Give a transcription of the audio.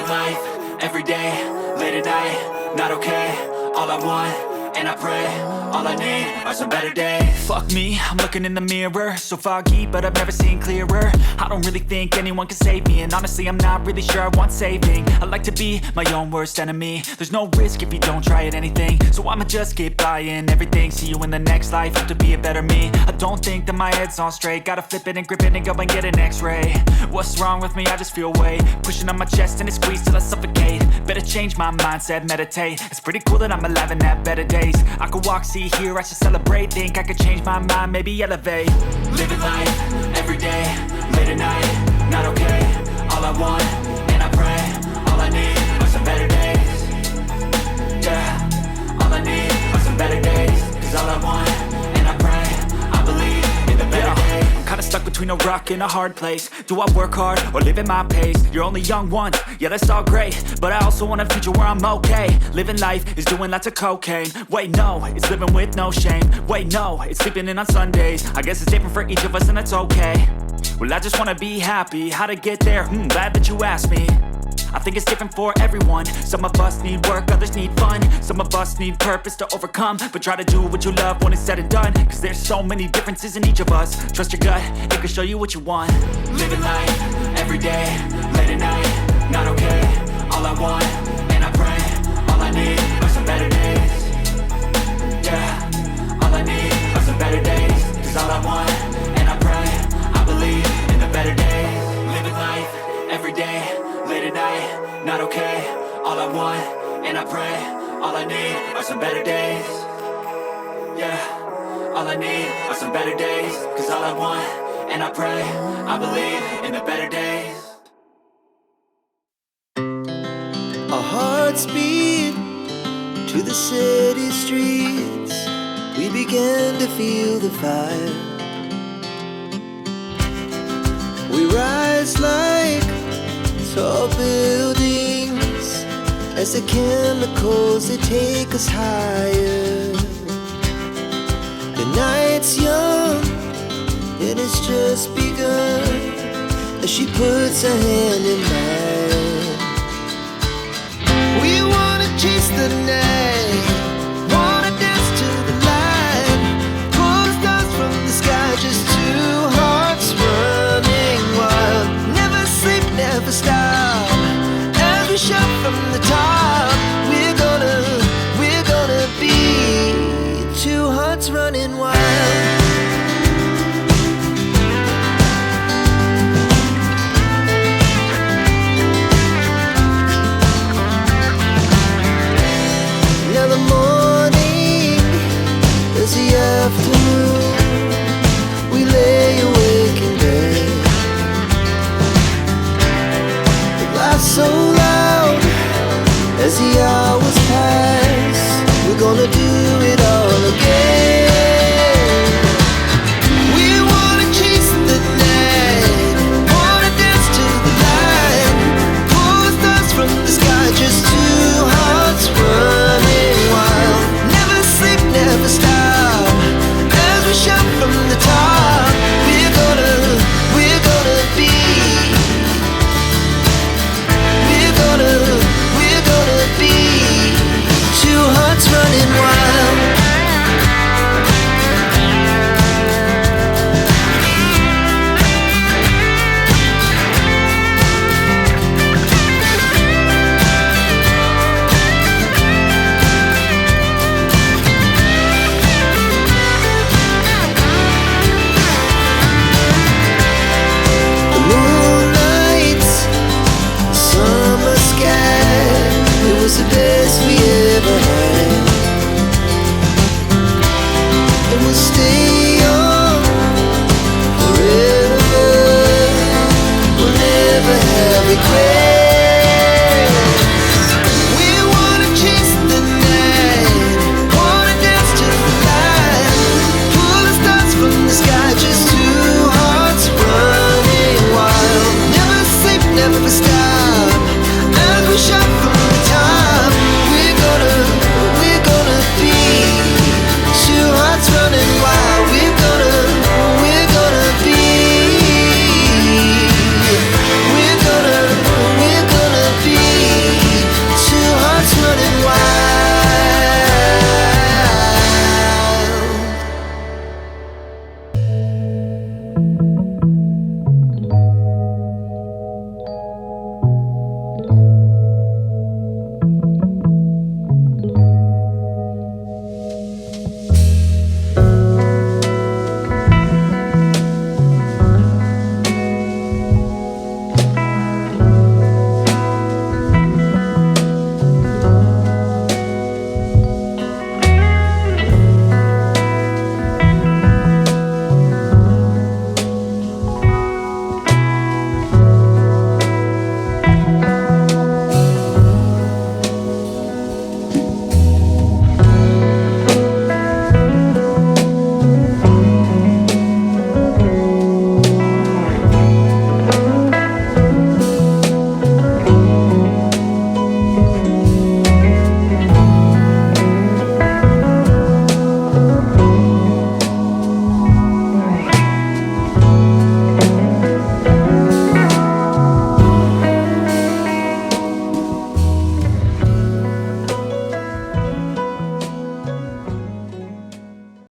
Living life, everyday, late at night, not okay. All I want, and I pray, all I need are some better days. Fuck me, I'm looking in the mirror, so foggy, but I've never seen clearer. I don't really think anyone can save me, and honestly I'm not really sure I want saving. I like to be my own worst enemy. There's no risk if you don't try at anything, so I'ma just keep buying everything. See you in the next life, hope to be a better me. I don't think that my head's on straight, gotta flip it and grip it and go and get an x-ray. What's wrong with me? I just feel weight pushing on my chest and it squeezes till I suffocate. Better change my mindset, meditate. It's pretty cool that I'm alive and have better days. I could walk, see, hear, I should celebrate. Think I could change my mind, maybe elevate. Living life, everyday, late at night, not okay. All I want, and I pray, all I need are some better days. Yeah, all I need are some better days. Cause all I want, and I pray, I believe in the better days. I'm kinda stuck between a rock and a hard place. Do I work hard or live at my pace? You're only young once, yeah that's all great, but I also want a future where I'm okay. Living life is doing lots of cocaine. Wait no, it's living with no shame. Wait no, it's sleeping in on Sundays. I guess it's different for each of us and that's okay. Well I just wanna be happy, how to get there? Glad that you asked me. I think it's different for everyone. Some of us need work, others need fun. Some of us need purpose to overcome. But try to do what you love when it's said and done. Cause there's so many differences in each of us. Trust your gut, it can show you what you want. Living life, everyday, late at night, not okay. All I want, and I pray, all I need are some better days. Yeah, all I need are some better days. Cause all I want, and I pray, I believe in the better days. Living life, everyday, late at night, not okay. All I want, and I pray, all I need are some better days. Yeah, all I need are some better days. Cause all I want, and I pray, I believe in the better days. Our hearts beat to the city streets. We began to feel the fire. We rise like tall buildings as the chemicals, they take us higher. The night's young and it's just begun as she puts her hand in mine. We wanna chase the night, wanna dance to the light, pull the stars from the sky, just two hearts running wild. Never sleep, never stop, as we shout from the top. We're gonna be two hearts running wild. Now the morning is the